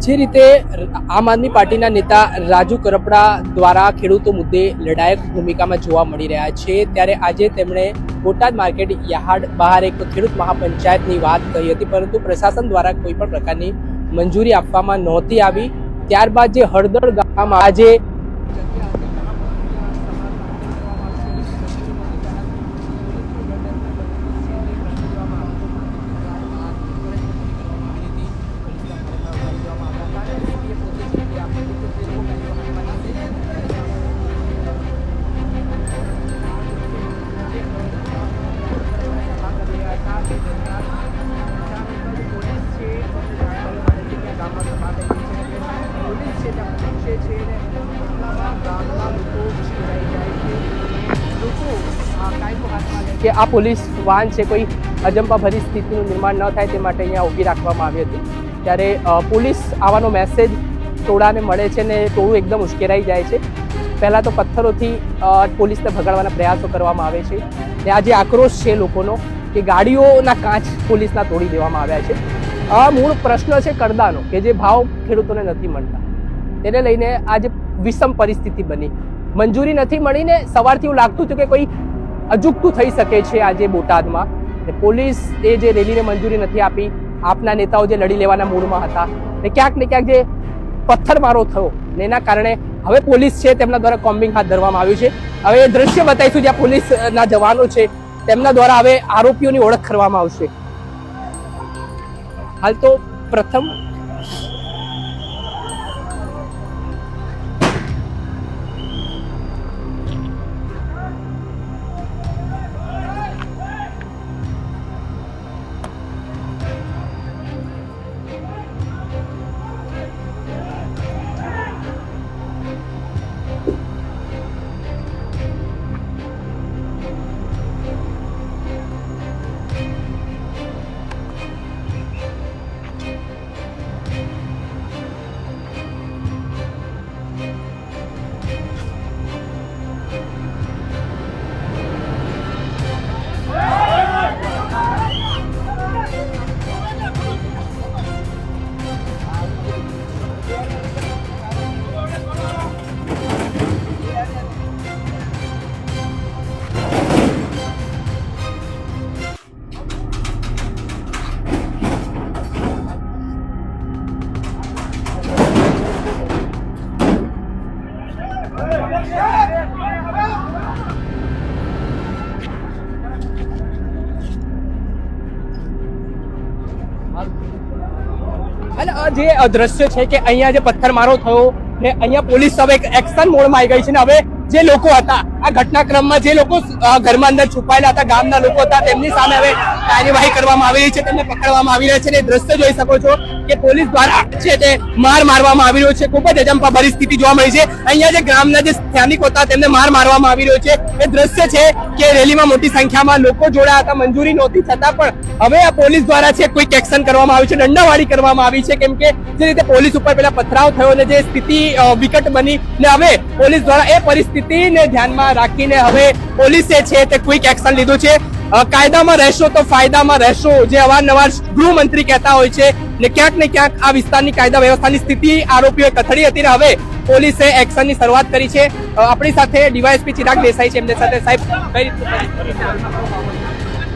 જે રીતે આમ આદમી પાર્ટીના નેતા રાજુ કરપડા દ્વારા ખેડૂતો મુદ્દે લડાયક ભૂમિકામાં જોવા મળી રહ્યા છે, ત્યારે આજે તેમણે બોટાદ માર્કેટ યાર્ડ બહાર એક ખેડૂત મહાપંચાયતની વાત કહી હતી, પરંતુ પ્રશાસન દ્વારા કોઈ પણ પ્રકારની મંજૂરી આપવામાં નહોતી આવી। ત્યારબાદ જે હળદળ ગામમાં આજે કે આ પોલીસ વાહન છે કોઈ અજંપા ભરી સ્થિતિનું નિર્માણ ન થાય તે માટે અહીંયા ઊભી રાખવામાં આવી હતી। ત્યારે પોલીસ આવવાનો મેસેજ ટોળાને મળે છે ને ટોળું એકદમ ઉશ્કેરાઈ જાય છે। પહેલાં તો પથ્થરોથી પોલીસને ભગાડવાના પ્રયાસો કરવામાં આવે છે ને આ જે આક્રોશ છે લોકોનો કે ગાડીઓના કાચ પોલીસના તોડી દેવામાં આવ્યા છે। આ મૂળ પ્રશ્ન છે કરદાનો કે જે ભાવ ખેડૂતોને નથી મળતા, તેને લઈને આજે વિષમ પરિસ્થિતિ બની। મંજૂરી નથી મળીને સવારથી એવું લાગતું હતું કે કોઈ અજુગતું થઈ શકે છે આજે બોટાદમાં। પોલીસ એ જે રેલીને મંજૂરી નથી આપી, આપના નેતાઓ જે લડી લેવાના મૂડમાં હતા ને ક્યાંક જે પથ્થરમારો થયો ને એના કારણે હવે પોલીસ છે તેમના દ્વારા કોમ્બિંગ હાથ ધરવામાં આવ્યું છે। હવે એ દ્રશ્ય બતાવીશું જ્યાં પોલીસના જવાનો છે તેમના દ્વારા હવે આરોપીઓની ઓળખ કરવામાં આવશે। હાલ તો પ્રથમ જે દ્રશ્ય છે કે અહીંયા જે પથ્થરમારો થયો ને અહીંયા પોલીસ હવે એક્શન મોડમાં આવી ગઈ છે ને હવે જે લોકો હતા આ ઘટનાક્રમમાં જે લોકો ઘરમાં અંદર છુપાયેલા હતા, ગામના લોકો હતા, તેમની સામે હવે કાર્યવાહી કરવામાં આવી રહી છે, તેમને પકડવામાં આવી રહ્યા છે। એ દ્રશ્ય જોઈ શકો છો કે પોલીસ દ્વારા છે તે મારવામાં આવી રહ્યો છે। ખૂબ જ અજંપા ભરી સ્થિતિ જોવા મળી છે। અહીંયા જે ગામના જે સ્થાનિકો હતા તેમને મારવામાં આવી રહ્યો છે। એ દ્રશ્ય છે કે રેલીમાં મોટી સંખ્યામાં લોકો જોડાયા હતા, મંજૂરી નહોતી છતાં પણ હવે આ પોલીસ દ્વારા છે ક્વિક એક્શન કરવામાં આવ્યું છે, દંડાવાળી કરવામાં આવી છે, કેમ કે જે રીતે પોલીસ ઉપર પેલા પથરાવ થયો ને જે સ્થિતિ વિકટ બની ને હવે પોલીસ દ્વારા એ પરિસ્થિતિને ધ્યાનમાં રાખીને હવે પોલીસે છે તે ક્વિક એક્શન લીધું છે। કાયદામાં રહેશો તો ફાયદામાં રહેશો જે અવારનવાર ગૃહમંત્રી કહેતા હોય છે ને ક્યાંક આ વિસ્તારની કાયદા વ્યવસ્થાની સ્થિતિ આરોપીઓએ કથળી હતી ને હવે પોલીસે એક્શનની શરૂઆત કરી છે। આપણી સાથે ડીવાયએસપી ચિરાગ દેસાઈ છે, એમની સાથે સાહેબ કઈ રીતે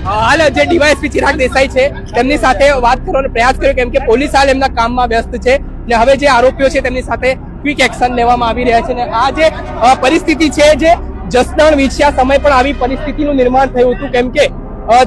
હાલ જે ડીવાયએસપી ચિરાગ દેસાઈ છે તેમની સાથે વાત કરવાનો પ્રયાસ કર્યો, કેમ કે પોલીસ હાલ એમના કામમાં વ્યસ્ત છે ને હવે જે આરોપીઓ છે તેમની સાથે ક્વિક એક્શન લેવામાં આવી રહ્યા છે। ને આ જે પરિસ્થિતિ છે જે જસદણ વિછ્યા સમય પણ આવી પરિસ્થિતિનું નિર્માણ થયું હતું, કેમ કે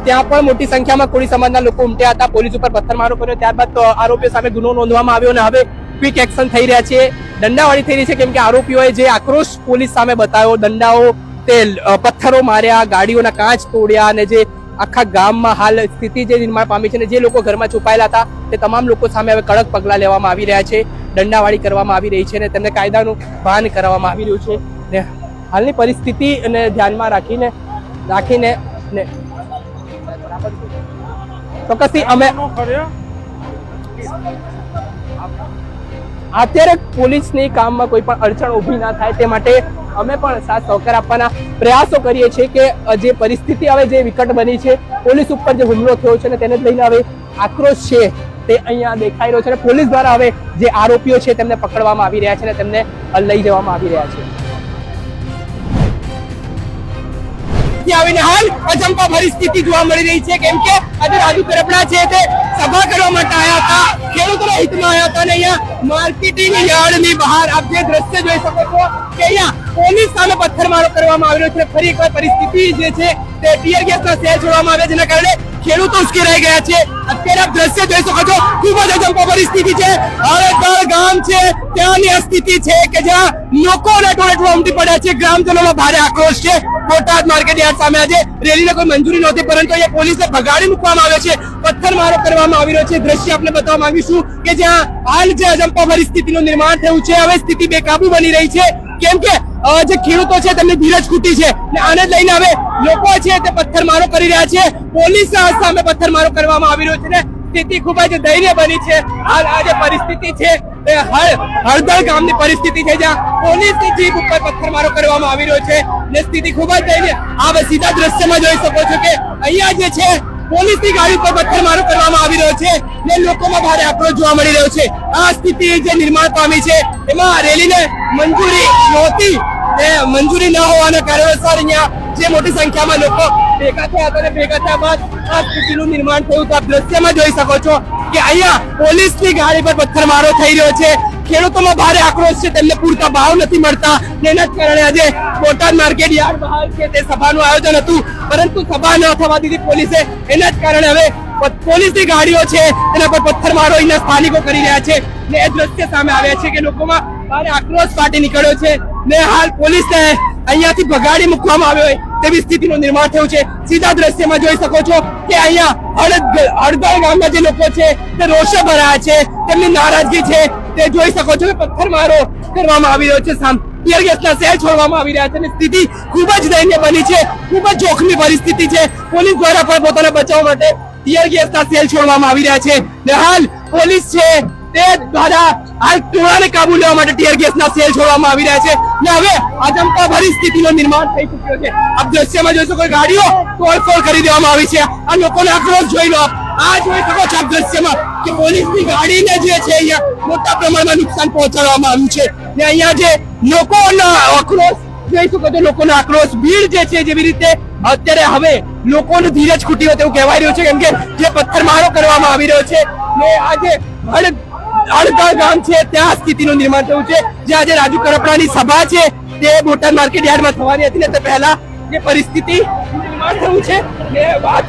ત્યાં પણ મોટી સંખ્યામાં કોળી સમાજના લોકો ઉમટ્યા હતા, પોલીસ ઉપર પથ્થરમારો કર્યો, ત્યારબાદ આરોપીઓ સામે ગુનો નોંધવામાં આવ્યો અને હવે ક્વિક એક્શન થઈ રહ્યા છે, દંડાવાળી થઈ રહી છે, કેમ કે આરોપીઓએ જે આક્રોશ પોલીસ સામે બતાવ્યો, દંડાઓ તે પથ્થરો માર્યા, ગાડીઓના કાચ તોડ્યા અને જે આખા ગામમાં હાલ સ્થિતિ જે નિર્માણ પામી છે ને જે લોકો ઘરમાં છુપાયેલા હતા તે તમામ લોકો સામે હવે કડક પગલાં લેવામાં આવી રહ્યા છે, દંડાવાળી કરવામાં આવી રહી છે ને તેમને કાયદાનું ભાન કરવામાં આવી રહ્યું છે। ને હાલની પરિસ્થિતિને ધ્યાનમાં રાખીને ચોક્કસથી અમે અત્યારે પોલીસની કામમાં કોઈ પણ અડચણ ઊભી ના થાય તે માટે અમે પણ સાથ સહકાર આપવાના પ્રયાસો કરીએ છીએ કે જે પરિસ્થિતિ હવે જે વિકટ બની છે, પોલીસ ઉપર જે હુમલો થયો છે ને તેને લઈને હવે આક્રોશ છે તે અહીંયા દેખાઈ રહ્યો છે અને પોલીસ દ્વારા હવે જે આરોપીઓ છે તેમને પકડવામાં આવી રહ્યા છે અને તેમને લઈ જવામાં આવી રહ્યા છે. આવીને હાલ અજંપા ભરી સ્થિતિ જોવા મળી રહી છે, કેમ કે આજે રાજુ કરપડા છે તે સભા કરવા માટે આવ્યા હતા, ખેડૂતોના હિતમાં આવ્યા હતા અને અહીંયા માર્કેટિંગ યાર્ડની બહાર આપ જે દ્રશ્ય જોઈ શકો છો કે અહીંયા પોલીસ સામે પથ્થરમારો કરવામાં આવી રહ્યો છે. ફરી એકવાર પરિસ્થિતિ જે છે તે ટીયર ગેસના સેલ છોડવામાં આવ્યા જેના કારણે ખેડૂતો ઉશ્કેરાઈ ગયા છે. અત્યારે આપ દ્રશ્ય જોઈ શકો છો, ખૂબ જ અજંપા પરિસ્થિતિ છે. હળદળ ગામ છે ત્યાંની આ સ્થિતિ છે કે જ્યાં લોકોને ટોળે ઉમટી પડ્યા છે. ગ્રામજનોમાં ભારે આક્રોશ છે. બોટાદ માર્કેટ યાર્ડ સામે આજે રેલીને કોઈ મંજૂરી નહોતી, પરંતુ અહીંયા પોલીસને ભગાડી મૂકવામાં આવ્યો છે, પથ્થરમારો કરવામાં આવી રહ્યો છે. દ્રશ્ય આપણે બતાવવા માંગીશું કે જ્યાં હાલ જે અજંપા પરિસ્થિતિનું નિર્માણ થયું છે, હવે સ્થિતિ બેકાબુ બની રહી છે, કેમ કે જે ખેડૂતો છે તેમની ધીરજ ખૂટી છે અને આને લઈને હવે લોકો છે તે પથ્થરમારો કરી રહ્યા છે. પોલીસ સામે પથ્થરમારો કરવામાં આવી રહ્યો છે ને સ્થિતિ ખૂબ જ દયનીય બની છે. હાલ આ જે પરિસ્થિતિ છે તે હળદળ ગામની પરિસ્થિતિ છે, જ્યાં પોલીસની જીપ ઉપર પથ્થરમારો કરવામાં આવી રહ્યો છે ને સ્થિતિ ખૂબ જ દયનીય. આ સીધા દ્રશ્યમાં જોઈ શકો છો કે અહીંયા જે છે પોલીસની ગાડી પર પથ્થરમારો કરવામાં આવી રહ્યો છે ને લોકોમાં ભારે આક્રોશ જોવા મળી રહ્યો છે. આ સ્થિતિ જે નિર્માણ પામી છે એમાં રેલીને મંજૂરી નહોતી, મંજૂરી ન હોવાના કારણોસર અહીંયા જે મોટી સંખ્યામાં લોકો ભેગા થયા હતા અને ભેગા થયા બાદ આ સ્થિતિનું નિર્માણ થયું. તો આપ દ્રશ્યમાં જોઈ શકો છો કે અહીંયા પોલીસની ગાડી પર પથ્થરમારો થઈ રહ્યો છે. ખેડૂતોમાં ભારે આક્રોશ છે, તેમને પૂરતા ભાવ નથી મળતા. એના જ કારણે આજે બોટાદ માર્કેટ યાર્ડ બહાર છે તે સભાનું આયોજન હતું, પરંતુ સભા ન થવા દીધી પોલીસે. એના જ કારણે હવે પોલીસની ગાડીઓ છે તેના પર પથ્થરમારો અહીંના સ્થાનિકો કરી રહ્યા છે ને એ દ્રશ્ય સામે આવ્યા છે કે લોકોમાં ભારે આક્રોશ ફાટી નીકળ્યો છે ને હાલ પોલીસને અહીંયાથી ભગાડી મૂકવામાં આવ્યો હોય તેવી સ્થિતિનું નિર્માણ થયું છે. સીધા દ્રશ્યમાં જોઈ શકો છો કે અહીંયા હળદળ ગામના જે લોકો છે તે રોષે ભરાયા છે, તેમની નારાજગી છે તે જોઈ શકો છો કે પથ્થરમારો કરવામાં આવી રહ્યો છે, ટીયર ગેસના સેલ છોડવામાં આવી રહ્યા છે અને સ્થિતિ ખૂબ જ દયનીય બની છે. ખૂબ જ જોખમી પરિસ્થિતિ છે. પોલીસ દ્વારા પણ પોતાના બચાવ માટે ટીયર ગેસના સેલ છોડવામાં આવી રહ્યા છે ને હાલ પોલીસ છે તે દ્વારા હાલ ટોળાને કાબુ લેવા માટે ટીયર ગેસના સેલ છોડવામાં આવી રહ્યા છે ને હવે અજંપા ભરી સ્થિતિનું નિર્માણ થઈ ચૂક્યો છે. આપ દ્રશ્યમાં જોઈ શકો ગાડીઓ તોડફોડ કરી દેવામાં આવી છે. આ લોકોનો આક્રોશ જોઈ લો. આ જોઈ શકો છો આપ દ્રશ્યમાં કે પોલીસની ગાડીને જે છે અહીંયા મોટા પ્રમાણમાં નુકસાન પહોંચાડવામાં આવ્યું છે ને અહીંયા જે લોકોનો આક્રોશ જોઈ શકો છો, લોકોનો આક્રોશ ભીડ જે છે જેવી રીતે અત્યારે હવે લોકોનું ધીરજ ખૂટી હોય તેવું કહેવાય રહ્યું છે, કેમ કે જે પથ્થરમારો કરવામાં આવી રહ્યો છે ને આજે હળદળ ગામ છે ત્યાં સ્થિતિનું નિર્માણ થયું છે. જે આજે રાજુ કરપડાની સભા છે તે બોટાદ માર્કેટ યાર્ડમાં થવાની હતી ને તે પહેલા જે પરિસ્થિતિ નિર્માણ થયું છે ને વાત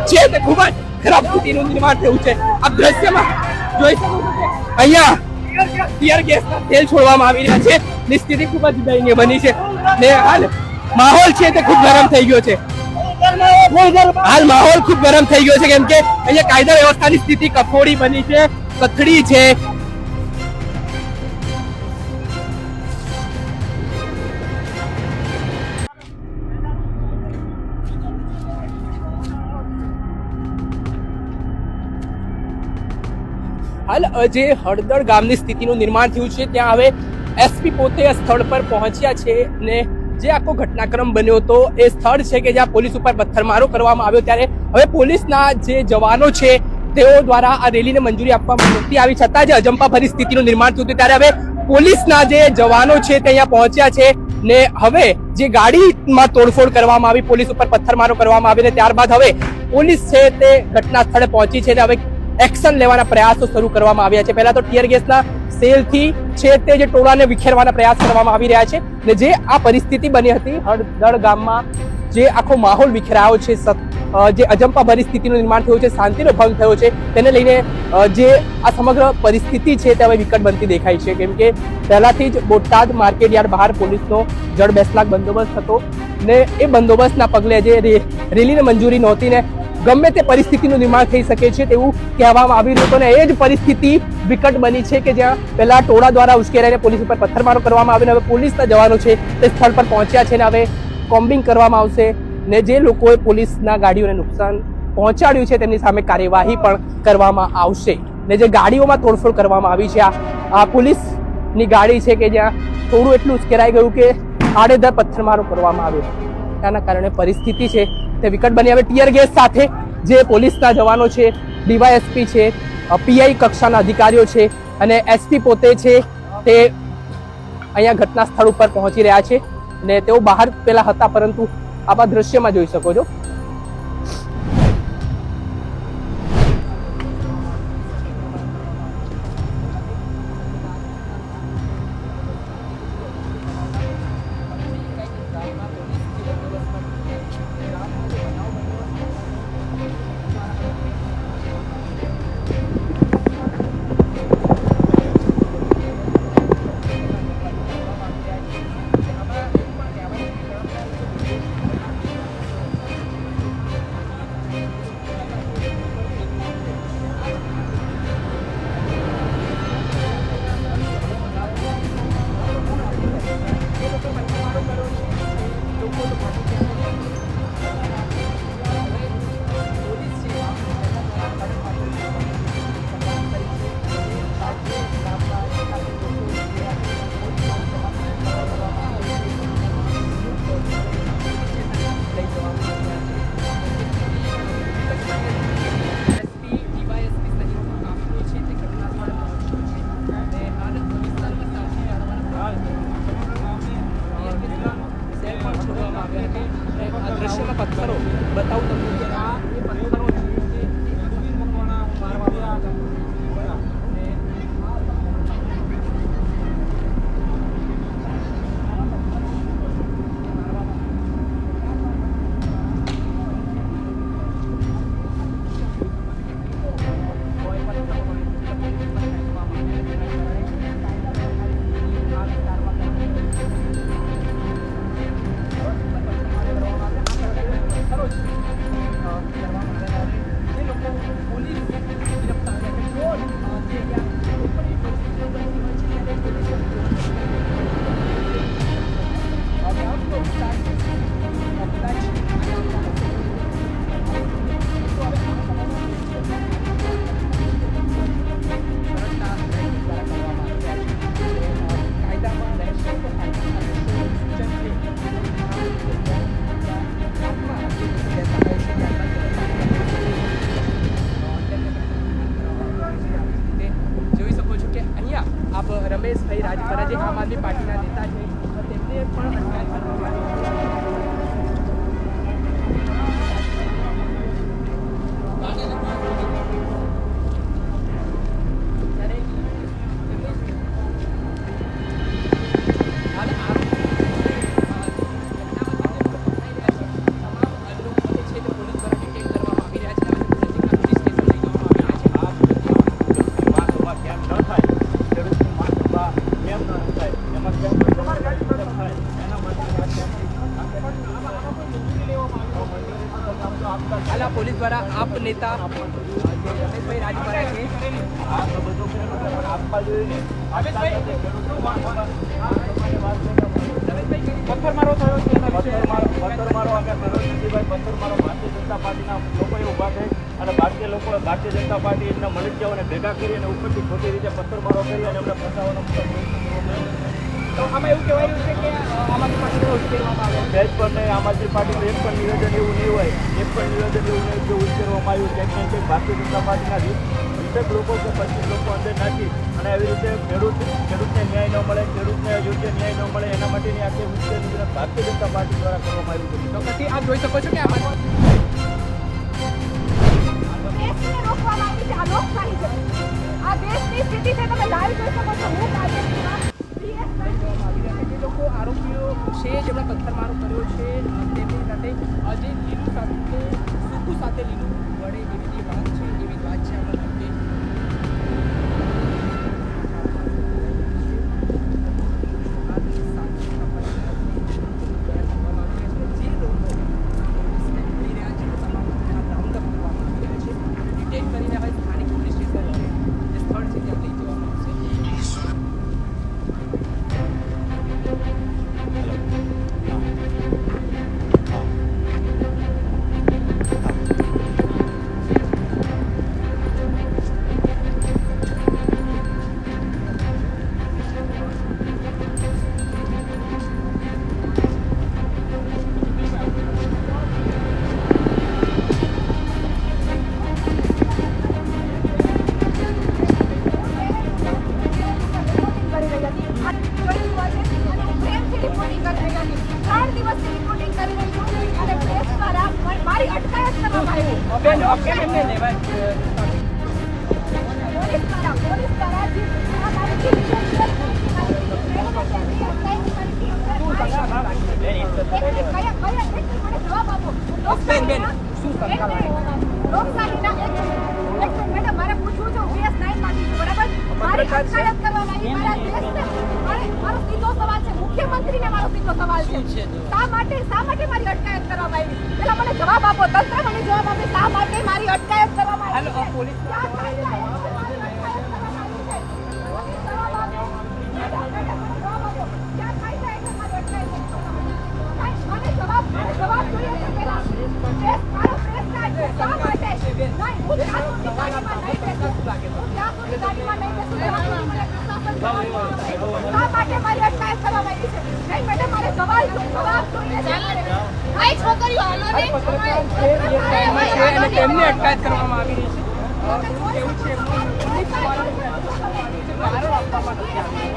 છે તે ખૂબ જ ખરાબ સ્થિતિનું નિર્માણ થયું છે. આ દ્રશ્યમાં જોઈ શકો છો કે અહીંયા ટીયર ગેસના સેલ છોડવામાં આવી રહ્યા છે ને સ્થિતિ ખૂબ જ દયનીય બની છે ને હાલ માહોલ છે તે ખૂબ ગરમ થઈ ગયો છે. હાલ માહોલ ખૂબ ગરમ થઈ ગયો છે, કેમ કે અહીંયા કાયદા વ્યવસ્થાની સ્થિતિ કફોડી બની છે, કથળી છે. હાલ જે હળદળ ગામની સ્થિતિનું નિર્માણ થયું છે ત્યાં હવે એસપી પોતે સ્થળ પર પહોંચ્યા છે ને જે આખો ઘટનાક્રમ બન્યો હતો એ સ્થળ છે કે જ્યાં પોલીસ ઉપર પથ્થરમારો કરવામાં આવ્યો, ત્યારે હવે પોલીસના જે જવાનો છે તેઓ દ્વારા આ રેલીને મંજૂરી આપવામાં નહોતી આવી, છતાં જે અજંપા ભરી સ્થિતિનું નિર્માણ થયું હતું ત્યારે હવે પોલીસના જે જવાનો છે તે અહીંયા પહોંચ્યા છે ને હવે જે ગાડીમાં તોડફોડ કરવામાં આવી, પોલીસ ઉપર પથ્થરમારો કરવામાં આવી ને ત્યારબાદ હવે પોલીસ છે તે ઘટના સ્થળે પહોંચી છે ને હવે એક્શન લેવાના પ્રયાસો શરૂ કરવામાં આવ્યા છે. પહેલા તો ટીયર ગેસના સેલથી છે તે જે ટોળાને વિખેરવાના પ્રયાસ કરવામાં આવી રહ્યા છે ને જે આ પરિસ્થિતિ બની હતી હળદળ ગામમાં, જે આખો માહોલ વિખેરાયો છે, જે અજંપા ભરી સ્થિતિનું નિર્માણ થયું છે, શાંતિનો ભંગ થયો છે, તેને લઈને જે આ સમગ્ર પરિસ્થિતિ છે તે હવે વિકટ બનતી દેખાય છે, કેમ કે પહેલાથી જ બોટાદ માર્કેટ યાર્ડ બહાર પોલીસનો જડ બેસલાક બંદોબસ્ત હતો ને એ બંદોબસ્તના પગલે જે રેલીને મંજૂરી નહોતી ને ગમે તે પરિસ્થિતિનું નિર્માણ થઈ શકે છે તેવું કહેવામાં આવી રહ્યું હતું અને એ જ પરિસ્થિતિ વિકટ બની છે કે જ્યાં પહેલા ટોળા દ્વારા ઉશ્કેરાઈને પોલીસ ઉપર પથ્થરમારો કરવામાં આવ્યો, હવે પોલીસના જવાનો છે તે સ્થળ પર પહોંચ્યા છે ને હવે કોમ્બિંગ કરવામાં આવશે ને જે લોકોએ પોલીસના ગાડીઓને નુકસાન પહોંચાડ્યું છે તેમની સામે કાર્યવાહી પણ કરવામાં આવશે ને જે ગાડીઓમાં તોડફોડ કરવામાં આવી છે આ પોલીસની ગાડી છે કે જ્યાં થોડું એટલું ઉશ્કેરાઈ ગયું કે આડેધડ પથ્થરમારો કરવામાં આવ્યો, તેના કારણે પરિસ્થિતિ છે તે વિકટ બની. હવે ટીયર ગેસ સાથે જે પોલીસના જવાનો છે, ડીવાયએસપી છે પીઆઈ કક્ષાના અધિકારીઓ છે અને એસપી પોતે છે તે અહીંયા ઘટના સ્થળ ઉપર પહોંચી રહ્યા છે અને તેઓ બહાર પેલા હતા, પરંતુ આપ આ દ્રશ્યમાં જોઈ શકો છો. દ્રશ્યમાં પથ્થરો બતાવું તમને કે આ એ પથ્થરો રમેશભાઈ રાજપરા જે આમ આદમી પાર્ટીના નેતા છે તેમને પણ અટકાયત કરવામાં પોલીસ દ્વારા આપ નેતા રમેશભાઈ રાજપરા છે પથ્થરમારો થયો છે. પથ્થરમારો અમે ભારતીય જનતા પાર્ટીના લોકોએ ઊભા થઈ અને ભારતીય જનતા પાર્ટી એમના મલિકિયાઓને ભેગા કરી અને ઉપરથી ખોટી રીતે પથ્થરમારો કરી અને એમને ફસાવાનો તો આમાં એવું કહેવાય રહ્યું છે કે આમ આદમી પાર્ટીને ઉશ્કેરવામાં આવે બેચ પર નહીં. આમ આદમી પાર્ટીનું એક પણ નિવેદન એવું નહીં હોય, એક પણ નિવેદન એવું નહીં કે ઉશ્કેરવામાં આવ્યું. ક્યાંક ને ક્યાંક ભારતીય જનતા પાર્ટીના 20 લોકો કે 25 લોકો અંદર નાખી અને એવી રીતે ખેડૂતને ન્યાય ન મળે, ખેડૂતને યોગ્ય ન્યાય ન મળે એના માટેની આખી ઉશ્કેરણી ભારતીય જનતા પાર્ટી દ્વારા કરવામાં આવ્યું છે. તો પછી આપ જોઈ શકો છો કે આમાં દેશને રોકવામાં આવી છે. આ લોકશાહી છે, આ દેશની સ્થિતિ છે. તમે લાઈવ જોઈ શકો છો. હું કાર્યક્રમમાં જે લોકો આરોપીઓ છે જેમણે પથ્થરમારો કર્યો છે તેમની સાથે જે લીલું સાથે સૂકું સાથે લીલું વડે એવી વાત છે, એવી વાત છે આમાં કરવામાં આવ્યું. બેન કેમ એમને લેવાય પોલીસ દ્વારા જે આ મારી ટીમ છે, મને જવાબ આપો. બેન શું લોકશાહીના એક મિનિટ મેડમ, મારે પૂછવું છે. PS9 માંથી છું, બરાબર? મારી અટકાયત કરવામાં આવી મારા દેશને. મારો સીધો સવાલ છે, મુખ્યમંત્રીને મારો સીધો સવાલ છે. શા માટે મારી અટકાયત કરવામાં આવી? પેલા મને જવાબ આપો. તંત્ર મને જવાબ આપે. શા માટે મારી અટકાયત કરવામાં આવી? હાલો, પોલીસ ક્યાં કાયદા હેઠળ મારી અટકાયત કરવામાં આવી છે? જવાબ આપો. મેડમ, મને જવાબ આપો. ક્યાં કાયદા હેઠળ મારી અટકાયત કરવામાં આવી? મને જવાબ જોઈએ છે પેલા. મારો પ્રેસ કાર્ડ છે. શા માટે? નહીં, હું ત્યાં સુધી ગાડીમાં નહીં બેસું. શા માટે મારી અટકાયત કરવામાં આવી છે? નહીં મેડમ, મારે જવાબ જોઈએ છે. આ છોકરીઓ હાલો ને. કેમની અટકાયત કરવામાં આવી રહી છે કારણ આપવામાં નથી આવી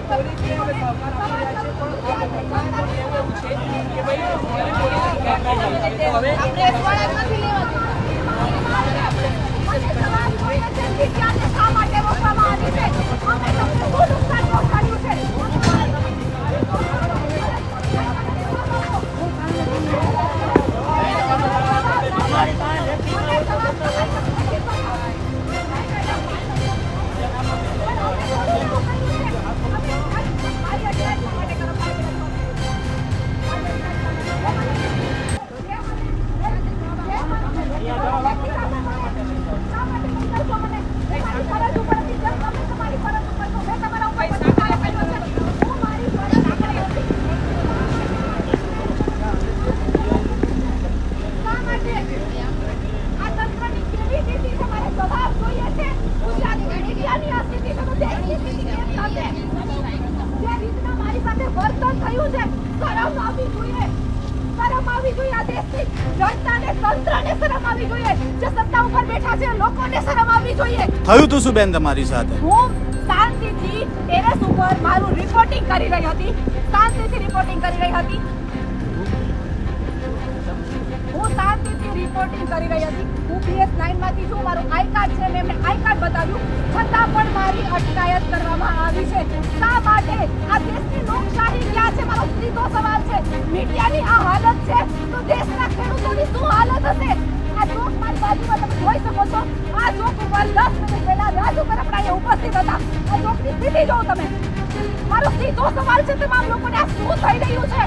પોલીસને હવે સહકાર આપી રહ્યા છે પણ આ ઘટનાનું એવું છે કે ભાઈ પોલીસ હવે શા માટે રોકવામાં આવી છે? અમે તમને શું નુકસાન પહોંચાડ્યું છે? થયું તું શું બેન તમારી સાથે? હું શાંતિથી ટેરેસ ઉપર મારું રિપોર્ટિંગ કરી રહી હતી. હું PS9 માંથી છું. મારું આઈ કાર્ડ છે. મેં એમને આઈ કાર્ડ બતાવ્યું, છતાં પણ મારી અટકાયત કરવામાં આવી છે. શા માટે? આ દેશની લોકશાહી ક્યાં છે? મારો સીધો સવાલ છે. મીડિયાની આ હાલત છે તો દેશના ખેડૂતોની શું હાલત હશે? આ ચોક મારી બાજુમાં તમે જોઈ શકો છો. આ ચોક ઉપર 10 મિનિટ પહેલા રાજુ કરપડા અહીંયા ઉપસ્થિત હતા. આ ચોકની સ્થિતિ જોવો તમે. મારો સીધો સવાલ છે તમામ લોકોને, આ શું થઈ રહ્યું છે?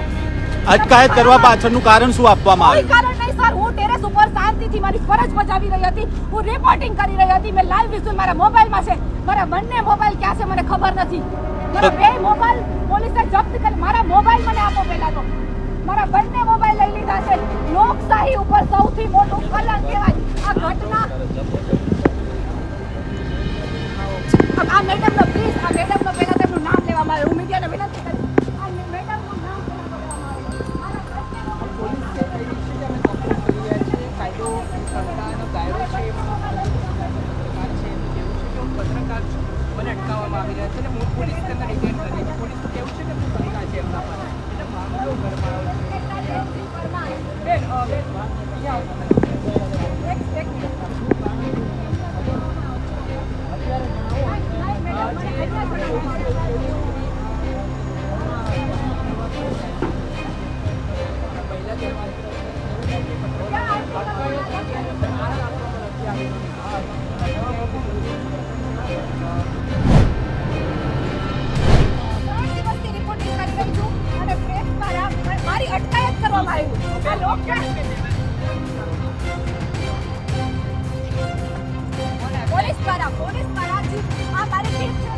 અટકાયત કરવા પાછળનું કારણ શું આપવામાં કોઈ આવ્યું? કારણ નહીં સર. હું ટેરેસ ઉપર શાંતિથી મારી ફરજ બજાવી રહી હતી. હું રિપોર્ટિંગ કરી રહી હતી. મેં લાઈવ વિઝ્યુઅલ મારા મોબાઈલમાં છે. મારા બંને મોબાઈલ ક્યાં છે મને ખબર નથી. મારા બે મોબાઈલ પોલીસે જપ્ત કરી. મારા મોબાઈલ મને આપો પહેલા તો. મારા બંને મોબાઈલ લઈ લીધા છે. લોકશાહી ઉપર સૌથી મોટું કલંક કહેવાય આ ઘટના. આ મેડમનો પ્લીઝ, આ મેડમનો પહેલા તેમનું નામ લેવામાં આવે. હું મીડિયાને વિનંતી કરું. આ મેડમનું નામ પહેલા લેવામાં આવે. મારા બંને પોલીસ કહી રહી છે કે અમે તપાસ કરી રહ્યા છીએ કાયદો સંસ્થાનો દાયરો છે એમાં સરકાર છે એનું કેવું છે કે હું પત્રકાર છું મને અટકાવવામાં આવી રહ્યા છે અને હું પોલીસ અંદર ડિટેન કરી છે પોલીસનું કેવું છે કે હું પત્રકાર છે એમના પર એટલે મામલો ગરમાયો છે બેન અહીંયા આવો તમે. એક મિનિટ. મારી અટકાયત કરવામાં આવી. આ પોલીસ દ્વારા જી આ મારી ટીમ છે.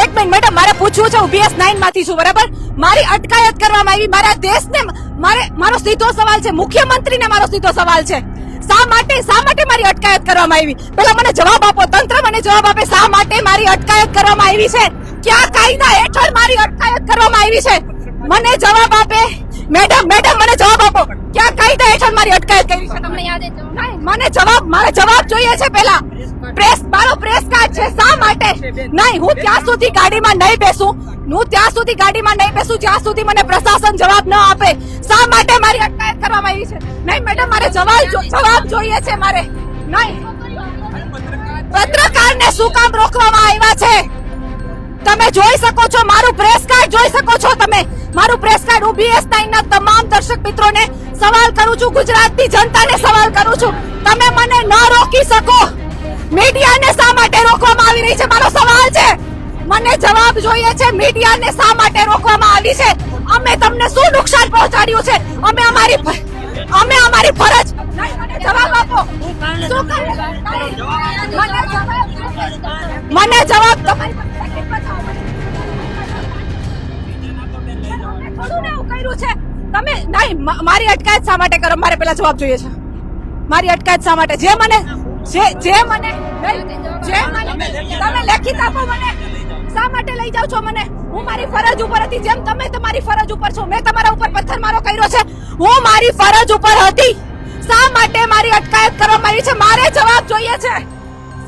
એક મિનિટ મેડમ, મારે પૂછવું છે. હું PS9 માંથી છું, બરાબર? મારી અટકાયત કરવામાં આવી. મારા દેશને મારો સીધો સવાલ છે. મુખ્યમંત્રીને મારો સીધો સવાલ છે. શા માટે મારી અટકાયત કરવામાં આવી? પેલા મને જવાબ આપો. તંત્ર મને જવાબ આપે. શા માટે મારી અટકાયત કરવામાં આવી છે? ક્યાં કાયદા હેઠળ મારી અટકાયત કરવામાં આવી છે? મને જવાબ આપે. મેડમ મને જવાબ આપો. ક્યાં કાયદા હેઠળ મારી અટકાયત કરી છે? તમને યાદ છે? નહીં, મારે જવાબ જોઈએ છે. પહેલા મારો પ્રેસ કાર્ડ છે શા માટે નહીં? હું ત્યાં સુધી ગાડીમાં નહીં બેસું જ્યાં સુધી મને પ્રશાસન જવાબ ન આપે. શા માટે મારી અટકાયત કરવામાં આવી છે? નહીં મેડમ, મારે જવાબ જોઈએ છે. મારે નહીં. પત્રકારને શું કામ રોકવામાં આવ્યા છે? તમે જોઈ શકો છો મારું પ્રેસ કાર્ડ, જોઈ શકો છો તમે મારું પ્રેસ કાર્ડ. હું BS9 ના તમામ દર્શક મિત્રોને સવાલ કરું છું, ગુજરાતની જનતાને સવાલ કરું છું, તમે મને ન રોકી શકો. મીડિયાને શા માટે રોકવામાં આવી રહી છે? મારો સવાલ છે, મને જવાબ જોઈએ છે. મીડિયાને શા માટે રોકવામાં આવી છે? અમે તમને શું નુકસાન પહોંચાડ્યું છે? અમે અમારી ફરજ. મને જવાબ આપો. શું મને જવાબ તમારી થોડું ને એવું કર્યું છે તમે નહીં. મારી અટકાયત શા માટે કરો? મારે પેલા જવાબ જોઈએ છે. મારી અટકાયત શા માટે? જે મને તમે લેખિત આપો મને. શા માટે લઈ જાવ છો મને? હું મારી ફરજ ઉપર હતી, જેમ તમે તમારી ફરજ ઉપર છો. મેં તમારા ઉપર પથ્થરમારો કર્યો છે, હું મારી ફરજ ઉપર હતી. શા માટે મારી અટકાયત કરવામાં આવી છે? મારે જવાબ જોઈએ છે.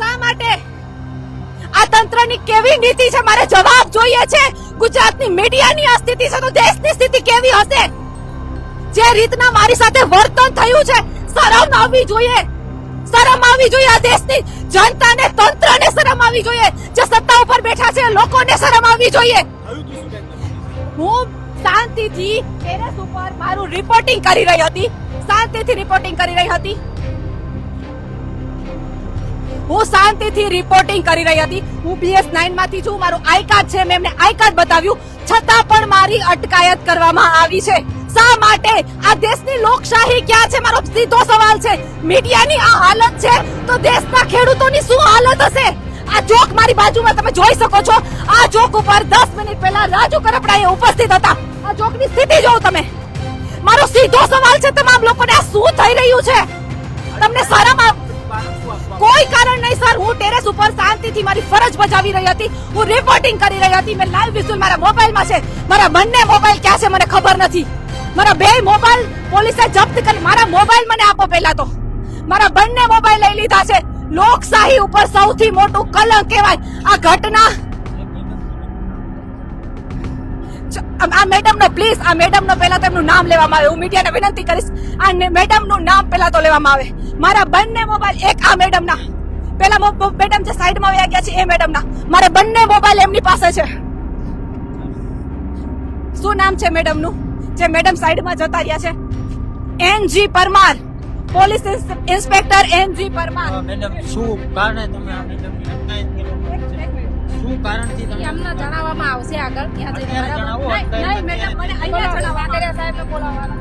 શા માટે? આ તંત્રની કેવી નીતિ છે? મારે જવાબ જોઈએ છે. ગુજરાતની મીડિયાની આ સ્થિતિ છે તો દેશની સ્થિતિ કેવી હશે? જે રીતના મારી સાથે વર્તન થયું છે, શરમ આવવી જોઈએ. શરમ આવવી જોઈએ. આ દેશની જનતાને, તંત્રને શરમ આવવી જોઈએ. જે સત્તા ઉપર બેઠા છે લોકોને શરમ આવવી જોઈએ. હું શાંતિથી ટેરેસ ઉપર મારું રિપોર્ટિંગ કરી રહી હતી. હું BS9 માંથી છું. મારું આઈ કાર્ડ છે, મેં એમને આઈ કાર્ડ બતાવ્યું, છતાં પણ મારી અટકાયત કરવામાં આવી છે. શા માટે? આ દેશની લોકશાહી ક્યાં છે? મારો સીધો સવાલ છે. મીડિયાની આ હાલત છે તો દેશના ખેડૂતોની શું હાલત હશે? આ ચોક મારી બાજુમાં તમે જોઈ શકો છો. આ ચોક ઉપર 10 મિનિટ પહેલા રાજુ કરપડાએ ઉપસ્થિત હતા. આ ચોકની સ્થિતિ જોવો તમે. મારો સીધો સવાલ છે તમામ લોકોને, આ શું થઈ રહ્યું છે? તમને શરમ કોઈ કારણ નહીં સર. હું ટેરેસ ઉપર શાંતિથી મારી ફરજ બજાવી રહી હતી. હું રિપોર્ટિંગ કરી રહી હતી. મેં લાઈવ વિઝ્યુઅલ મારા મોબાઈલમાં છે. મારા બંને મોબાઈલ ક્યાં છે મને ખબર નથી. મારા બે મોબાઈલ પોલીસે જપ્ત કરી. મારા મોબાઈલ મને આપો પહેલા તો. મારા બંને મોબાઈલ લઈ લીધા છે. લોકશાહી ઉપર સૌથી મોટું કલંક કહેવાય આ ઘટના. આ મેડમનો પ્લીઝ, આ મેડમનો પહેલા તેમનું નામ લેવામાં આવે. હું મીડિયાને વિનંતી કરીશ, આ મેડમનું નામ પહેલા તો લેવામાં આવે. મારા બંને મોબાઈલ, એક આ મેડમના, પહેલા મેડમ જે સાઈડમાં વયા ગયા છે એ મેડમના, મારા બંને મોબાઈલ એમની પાસે છે. શું નામ છે મેડમનું? જે મેડમ સાઈડમાં જતા રહ્યા છે, NG Parmar, police inspector NG Parmar. Madam શું કારણે તમે આ મેડમની અટકાયત કરી? શું કારણથી તમે? એમને જણાવવામાં આવશે આગળ ત્યાં જઈને. જણાવો. નહીં મેડમ, મને અહીંયા જણાવવા. આગળ સાહેબને બોલાવવાના.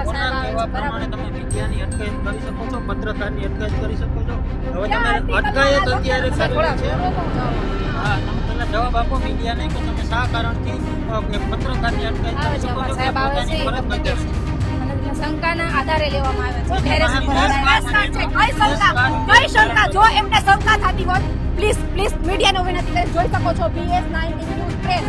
કોના કહેવા પ્રમાણે તમે મીડિયાની અટકાયત કરી શકો છો, પત્રકારની અટકાયત કરી શકો છો? હવે તમે અટકાયત અત્યારે કરી છે. હા, તમે પહેલા જવાબ આપો મીડિયાને કે તમે શા કારણથી પત્રકારની અટકાયત કરી શકો છો? સાહેબ આવે છે ફરજ બજાવો. શંકાના આધારે લેવામાં આવે છે. કઈ શંકા? જો એમને શંકા થતી હોય, પ્લીઝ મીડિયાનો વિનંતી કરી. જોઈ શકો છો BS9 ન્યૂઝ પ્રેસ,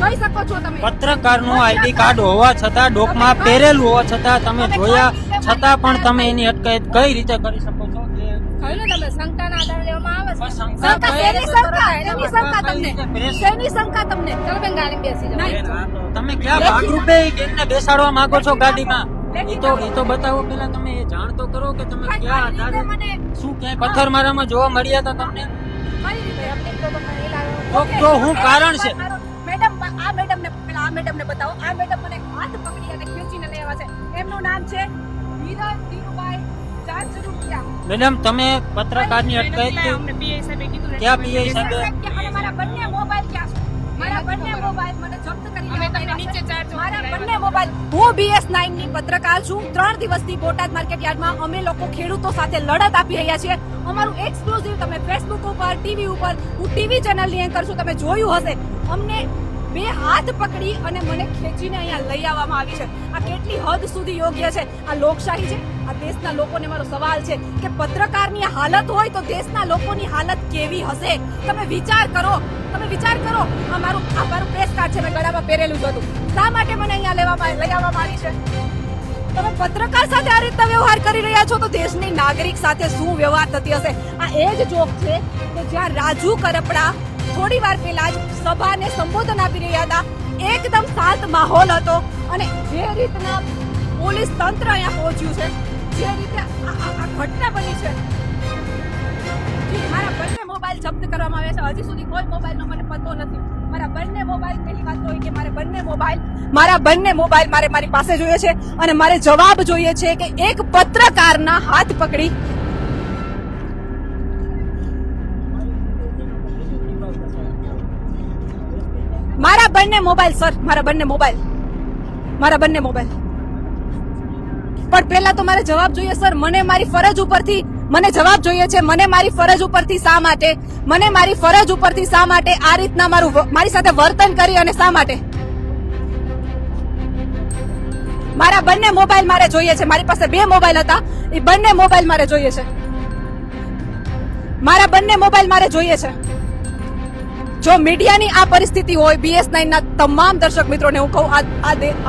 જોઈ શકો છો તમે. પત્રકારનું આઈડી કાર્ડ હોવા છતાં, ડોકમાં પહેરેલું હોવા છતાં, તમે જોયા છતાં પણ તમે એની અટકાયત કઈ રીતે કરી શકો છો? કહ્યું ને તમે, શંકાના આધારે લેવામાં આવે છે. શંકા શેની શંકા? શેની શંકા તમને? શેની શંકા તમને? ચાલો બેન ગાડી બેસી જાઓ. તમે ક્યાં ભાગરૂપે બેનને બેસાડવા માંગો છો ગાડીમાં? એ તો બતાવો પેલા. તમે એ જાણ તો કરો કે તમે ક્યાં આધારે, શું ક્યાંય પથ્થરમારામાં જોવા મળ્યા હતા તમને? તો હું કારણ છે? મેડમ, આ મેડમને પેલા આ મેડમને બતાવો. આ મેડમ મને હાથ પકડી અને ખેંચીને લઈ આવ્યા છે. એમનું નામ છે ધીરજ ધીરુભાઈ જાજરૂપિયા. મેડમ તમે પત્રકારની અટકાયત ક્યાં PI સાહેબે? અને મારા બંને મોબાઈલ ક્યાં છે? મારા બંને મોબાઈલ મને જપ્ત કરી મારા બંને મોબાઈલ. હું BS9 ની પત્રકાર છું. 3 દિવસથી બોટાદ માર્કેટ યાર્ડમાં અમે લોકો ખેડૂતો સાથે લડત આપી રહ્યા છીએ. અમારું એક્સક્લુઝિવ તમે ફેસબુક ઉપર, ટીવી ઉપર, હું ટીવી ચેનલની એન્કર છું, તમે જોયું હશે. અમને બે હાથ પકડી અને મને ખેંચીને અહીંયા લઈ આવવામાં આવી છે. આ કેટલી હદ સુધી યોગ્ય છે? આ લોકશાહી છે? આ દેશના લોકોને મારો સવાલ છે કે પત્રકારની હાલત હોય તો દેશના લોકોની હાલત કેવી હશે? તમે વિચાર કરો. આ મારું પ્રેસ કાર્ડ છે, મેં ગળામાં પહેરેલું જ હતું. શા માટે મને અહીંયા લઈ આવવામાં આવી છે? તમે પત્રકાર સાથે આ રીતના વ્યવહાર કરી રહ્યા છો તો દેશની નાગરિક સાથે શું વ્યવહાર થતી હશે? આ એ જ જોક છે કે જ્યાં રાજુ કરપડા થોડી વાર પહેલા જ સભાને સંબોધન આપી રહ્યા હતા, એકદમ શાંત માહોલ હતો અને જે રીતના પોલીસ તંત્ર અહીંયા પહોંચ્યું છે, જે રીતે આ ઘટના બની છે, મારા બંને મોબાઈલ જપ્ત કરવામાં આવ્યા છે. હજી સુધી કોઈ મોબાઈલનો મને પતો નથી. મારા બંને મોબાઈલ, પહેલી વાત તો એ કે મારા બંને મોબાઈલ મારી પાસે જોઈએ છે અને મારે જવાબ જોઈએ છે કે એક પત્રકારના હાથ પકડી મારા બંને મોબાઈલ પણ પહેલા તો મારે જવાબ જોઈએ સર. મને મારી ફરજ ઉપરથી જવાબ જોઈએ છે. મને મારી ફરજ ઉપરથી શા માટે આ રીતના મારી સાથે વર્તન કરી અને શા માટે? મારા બંને મોબાઈલ મારે જોઈએ છે. મારી પાસે 2 મોબાઈલ હતા, એ બંને મોબાઈલ મારે જોઈએ છે. મારા બંને મોબાઈલ મારે જોઈએ છે. જો મીડિયાની આ પરિસ્થિતિ હોય, BS9 ના તમામ દર્શક મિત્રોને હું કહું,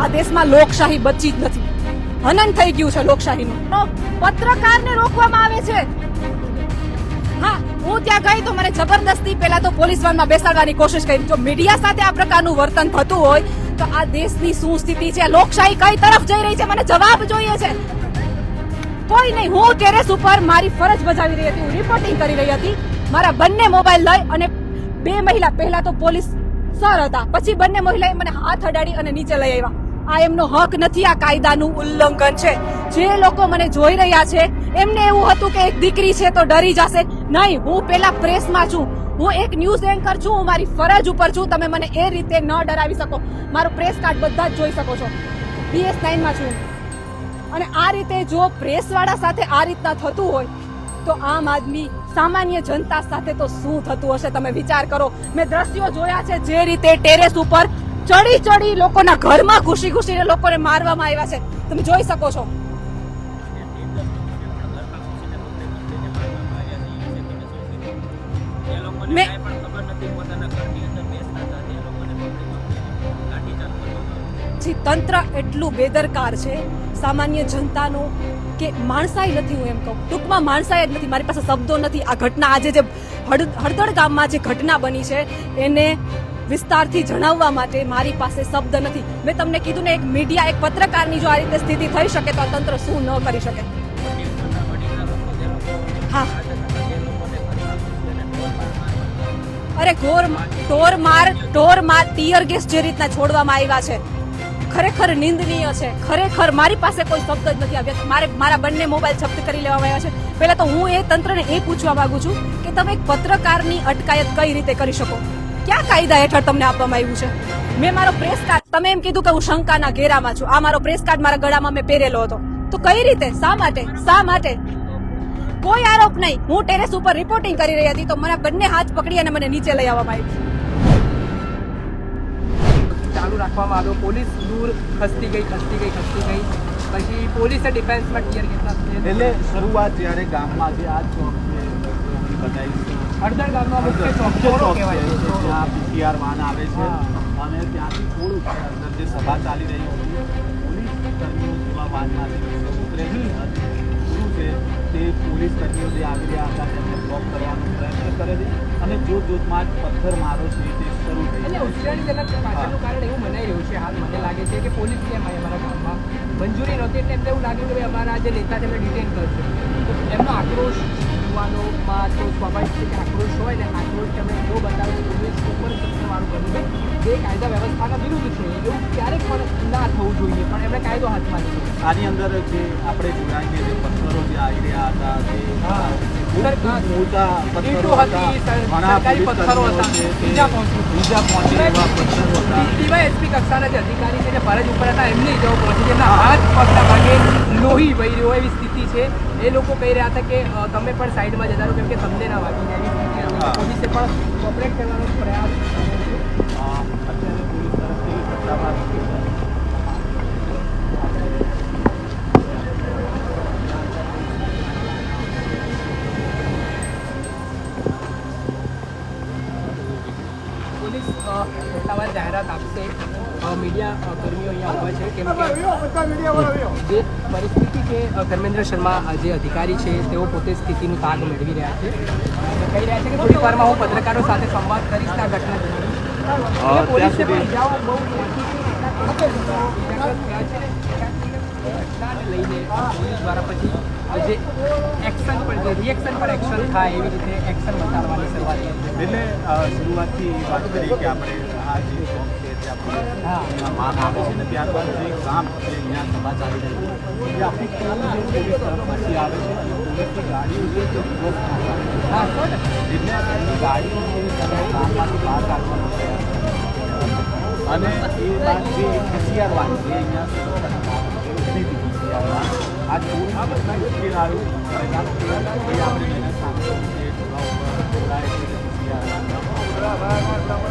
આ દેશમાં લોકશાહી બચી જ નથી. હનન થઈ ગયું છે લોકશાહીનું. પત્રકારને રોકવામાં આવે છે. હા, હું ત્યાં ગઈ તો મને જબરદસ્તી પહેલા તો પોલીસ વાનમાં બેસાડવાની કોશિશ કરી. જો મીડિયા સાથે આ પ્રકારનું વર્તન થતું હોય તો આ દેશની શું સ્થિતિ છે? લોકશાહી કઈ તરફ જઈ રહી છે? મને જવાબ જોઈએ છે. કોઈ નહીં, હું ટેરેસ ઉપર મારી ફરજ બજાવી રહી હતી, હું રિપોર્ટિંગ કરી રહી હતી. મારા બંને મોબાઈલ લઈ અને 2 મહિલા, પહેલા તો પોલીસ સર હતા, પછી બંને મહિલાએ મને હાથ અડાડી અને નીચે લઈ આવ્યા. આ એમનો હક નથી, આ કાયદાનું ઉલ્લંઘન છે. જે લોકો મને જોઈ રહ્યા છે એમને એવું હતું કે એક દીકરી છે તો ડરી જશે. નહીં, હું પેલા પ્રેસમાં છું, હું એક ન્યૂઝ એન્કર છું, હું મારી ફરજ ઉપર છું. તમે મને એ રીતે ન ડરાવી શકો. મારું પ્રેસ કાર્ડ બધા જ જોઈ શકો છો. BS9 માં છું અને આ રીતે જો પ્રેસવાળા સાથે આ રીતના થતું હોય તો આમ આદમી, સામાન્ય જનતા સાથે તો શું થતું હશે? તમે વિચાર કરો. મેં દ્રશ્યો જોયા છે જે રીતે ટેરેસ ઉપર ચડી લોકોના ઘરમાં ઘૂસીને લોકોને મારવામાં આવ્યા છે. તમે જોઈ શકો છો. તંત્ર એટલું બેદરકાર છે સામાન્ય જનતાનો કે માણસાઈ નથી. હું એમ કહું, ટૂંકમાં માણસાઈ જ નથી. મારી પાસે શબ્દો નથી. આ ઘટના આજે જે હળદળ ગામમાં જે ઘટના બની છે એને વિસ્તારથી જણાવવા માટે મારી પાસે શબ્દ નથી. મેં તમને કીધું ને, એક મીડિયા, એક પત્રકારની જો આ રીતે સ્થિતિ થઈ શકે તો આ તંત્ર શું ન કરી શકે? હા, અરે ઢોર માર ટીયર ગેસ જે રીતના છોડવામાં આવ્યા છે, ખરેખર નિંદનીય છે. ખરેખર મારી પાસે કોઈ શબ્દ જ નથી. મારા બંને મોબાઈલ જપ્ત કરી લેવામાં આવ્યા છે. પહેલા તો હું એ તંત્રને એ પૂછવા માંગુ છું કે તમે એક પત્રકારની અટકાયત કઈ રીતે કરી શકો? ક્યાં કાયદા હેઠળ તમને આપવામાં આવ્યું છે? મેં મારો પ્રેસ કાર્ડ, તમે એમ કીધું કે હું શંકાના ઘેરામાં છું. આ મારો પ્રેસ કાર્ડ મારા ગળામાં મેં પહેરેલો હતો. તો કઈ રીતે? શા માટે? કોઈ આરોપ નહીં. હું ટેરેસ ઉપર રિપોર્ટિંગ કરી રહી હતી તો મારા બંને હાથ પકડી અને મને નીચે લઈ આવવામાં આવી. ચાલુ રાખવામાં આવ્યો. પોલીસ દૂર ખસતી ગઈ. પછી પોલીસે ડિફેન્સમાં ટીયર ગેસના એટલે શરૂઆત જ્યારે ગામમાં જે આ ચોક છે બતાવી, હળદળ ગામમાં મુખ્ય ચોક કહેવાય છે. ત્યાં PCR વાન આવે છે અને ત્યાંથી થોડું અંદર જે સભા ચાલી રહી હતી, પોલીસ કર્મીઓ જેવા વાનમાંથી ઉતરે છે અને શું છે તે પોલીસ કર્મીઓ જે આવી રહ્યા હતા તેમને બ્લોક કરવાનો પ્રયત્ન કરે છે અને જોતમાં જ પથ્થર મારો છે તે શરૂ થઈ એટલે ઉશ્કેરણીજનક પાછળનું કારણ એવું મનાઈ રહ્યું છે. હાલ મને લાગે છે કે પોલીસ કેમ આવી અમારા ગામમાં મંજૂરી નહોતી એટલે એમને એવું લાગ્યું કે ભાઈ અમારા જે નેતા તેમને ડિટેન કરશે. તો એમનો આક્રોશ યુવાનોમાં તો સ્વાભાવિક છે કે આક્રોશ હોય ને, આક્રોશ તેમણે એવો બતાવ્યો કે પોલીસ ઉપર તંત્રવાળું કર્યું છે જે કાયદા વ્યવસ્થાના વિરુદ્ધ છે. એવું ક્યારેક પણ ના થવું જોઈએ, પણ એમણે કાયદો હાથમાં લીધો. આની અંદર જે આપણે જોયા કે જે પથ્થરો જે આવી રહ્યા હતા તે મોટા પથ્થરો હતા, ઘણા પથ્થરો હતા, બીજા પહોંચે એવા પથ્થરો હતા. DYSP કક્ષાના જે અધિકારી છે જે ફરજ ઉપર હતા એમને ઇજાઓ પહોંચી, એમના હાથ પગના ભાગે લોહી વહી રહ્યો એવી સ્થિતિ છે. એ લોકો કહી રહ્યા હતા કે તમે પણ સાઈડમાં જતા રહો કેમ કે તમને ના વાગી જાય એવી સ્થિતિ. પોલીસે પણ કોપરેટ કરવાનો પ્રયાસ કર્યો છે. અત્યારે પોલીસ તરફથી ઘટનામાં પોલીસ સત્તાવાર જાહેરાત આપશે. મીડિયા કર્મીઓ અહીંયા ઉભા છે કેમ કે જે પરિસ્થિતિ કે ધર્મેન્દ્ર શર્મા જે અધિકારી છે તેઓ પોતે સ્થિતિનું તાગ મેળવી રહ્યા છે કહી રહ્યા છે કે થોડી વારમાં હું પત્રકારો સાથે સંવાદ કરીશ આ ઘટના પોલીસને પણ ઇજાઓ બહુ ઘટનાને લઈને પોલીસ દ્વારા પછી જે એક્શન પર જે રિએક્શન પર એક્શન થાય એવી રીતે એક્શન બતાવવાની શરૂઆત કરી એટલે શરૂઆતથી વાત કરી કે આપણે આ જે ચોક છે ત્યાં પોલીસના માન આવે છે ને ત્યારબાદ જે ગામ જે અહીંયા સભા ચાલી રહી છે એ આખું ટોલ જે પોલીસ તરફમાંથી આવે છે અને પોલીસની ગાડીઓ જે છે વિરોધ થાય છે. હા સો એટલે એમની ગાડીઓ ગામમાંથી બહાર કાઢવાનો પ્રયાસ કરે છે. અને એ બાદ જે PCR વાન જે અહીંયા PCR વાન આ ટોલ મુશ્કેલ આવ્યું પરિણામ એ આપણે એને સાંભળ્યું કે ટોળા ઉપર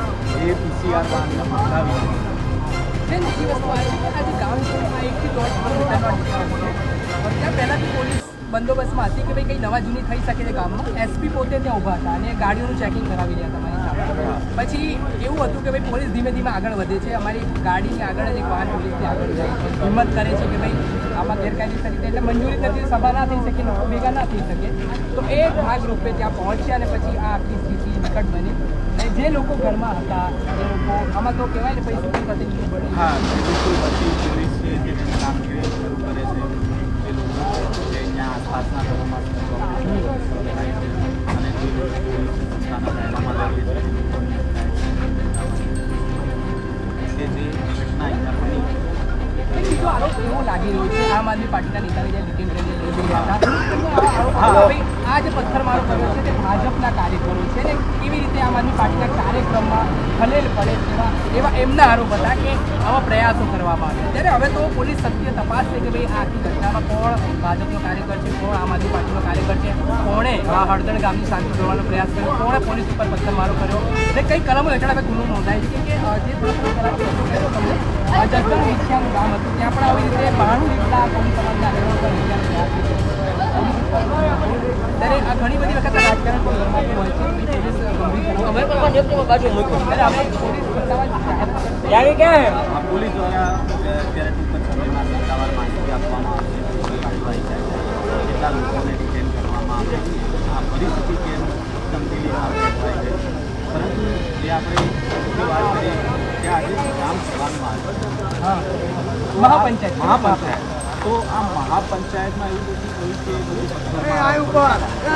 એ PCR વાનને મંગાવી બેન બીજી વસ્તુ આ છે કે આજે ગામ છોડીમાં 1 થી 1.5 કિલોમીટરનો ડિસ્ટન્સ છે ત્યાં પહેલાંથી પોલીસ બંદોબસ્તમાં હતી કે ભાઈ કંઈ નવા જૂની થઈ શકે છે ગામમાં એસપી પોતે ત્યાં ઊભા હતા અને ગાડીઓનું ચેકિંગ કરાવી રહ્યા તમારી સામે પછી એવું હતું કે ભાઈ પોલીસ ધીમે ધીમે આગળ વધે છે અમારી ગાડીની આગળ જ એક વાહન પોલીસથી આગળ જાય છે હિંમત કરે છે કે ભાઈ આમાં ગેરકાયદેસર રીતે એટલે મંજૂરી થતી સભા ના થઈ શકે લોકો ભેગા ના થઈ શકે તો એ ભાગરૂપે ત્યાં પહોંચ્યા અને પછી આ આખી સ્થિતિ વિકટ બની અને જે લોકો ઘરમાં હતા એ લોકો આમાં તો કહેવાય ને પછી શું પ્રતિનિધિ બને હા બિલકુલ પછી પોલીસ છે જે કામગીરી શરૂ કરે છે એ લોકો જે અહીંયા આસપાસના ઘરોમાં અને જે પોલીસ સંસ્થાના દાયરામાં લાગે છે કે જે ઘટના અહીંયા બની બીજો આરોપ એવો લાગી રહ્યો છે આમ આદમી પાર્ટીના નેતાને જે ડિટેન કરીને લઈ જઈ રહ્યા હતા આ જે પથ્થરમારો કર્યો છે તે ભાજપના કાર્યકરો છે ને કેવી રીતે આમ આદમી પાર્ટીના કાર્યક્રમમાં ખલેલ પડે એવા એમના આરોપ હતા કે આવા પ્રયાસો કરવામાં આવે ત્યારે હવે તો પોલીસ સત્ય તપાસ છે કે ભાઈ આ આખી ઘટનામાં કોણ ભાજપનો કાર્યકર છે કોણ આમ આદમી પાર્ટીનો કાર્યકર છે કોણે આ હળદણ ગામની શાંતિ દોડવાનો પ્રયાસ કર્યો કોણે પોલીસ ઉપર પથ્થરમારો કર્યો અને કઈ કલમો હેઠળ હવે ગુનો નોંધાય છે કે જે જસદણ વિછિયાનું ગામ હતું ત્યાં પણ આવી રીતે 92 જેટલા કોળી સમાજના આગેવાનો પર વિચાર ત્યારે આ ઘણી બધી વખત રાજકારણ પણ ગરમાતું હોય છે પોલીસ પોલીસ દ્વારા અત્યારે ટૂંક જ સમયમાં સત્તાવાર માહિતી આપવામાં આવશે કાર્યવાહી થાય કેટલા લોકોને ડિટેન કરવામાં આવે આ પરિસ્થિતિ કેમ તંગદિલીમાં ફેરવાઈ ગઈ પરંતુ જે આપણે વાત કરીએ કે આજે ગામ સભામાં મહાપંચાયત તો આ મહાપંચાયતમાં એવું બધું થયું કે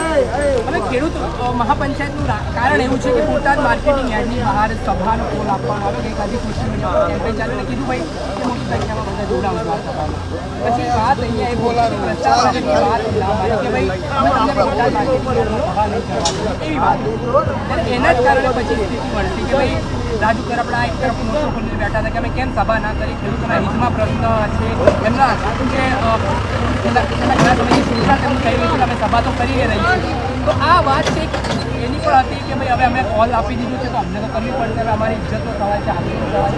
હવે ખેડૂત મહાપંચાયતનું કારણ એવું છે કે બોટાદ માર્કેટિંગ યાર્ડની બહાર સભાનો કોલ આપવામાં આવ્યો કે આજે સોશિયલ મીડિયા પર કેમ્પેન ચાલે કીધું ભાઈ કે મોટી સંખ્યામાં બધા જોડાવું આ સભામાં પછી વાત અહીંયા એ બોલાવી પ્રચારની વાત ના માની કે ભાઈ અમે તમને બોટાદ માર્કેટિંગ યાર્ડની સભા નહીં કરવાની એવી વાત ત્યારે એના જ કારણે પછી સ્થિતિ મળતી કે ભાઈ રાજુ કરપડા એક તરફ મોટો ખોલીને બેઠા હતા કે અમે કેમ સભા ના કરી ખેડૂતોના હિતમાં પ્રશ્ન છે એમના કે ઘણા સમયની સુવિધા તેમનું કહી રહ્યું છે અમે સભા તો કરી રહી છે તો આ વાત છે એની પણ હતી કે ભાઈ હવે અમે કોલ આપી દીધું છે તો અમને તો કરવી પડશે હવે અમારી ઇજ્જતનો સવાલ છે આગળનો સવાલ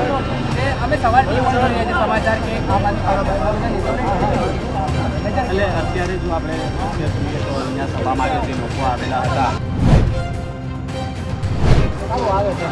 છે એ અમે સવારથી પણ કરી રહ્યા છીએ સમાચાર કે આ વાત એટલે અત્યારે જો આપણે જોઈએ તો અહીંયા સભા માટે જે લોકો આવેલા હતા આવે છે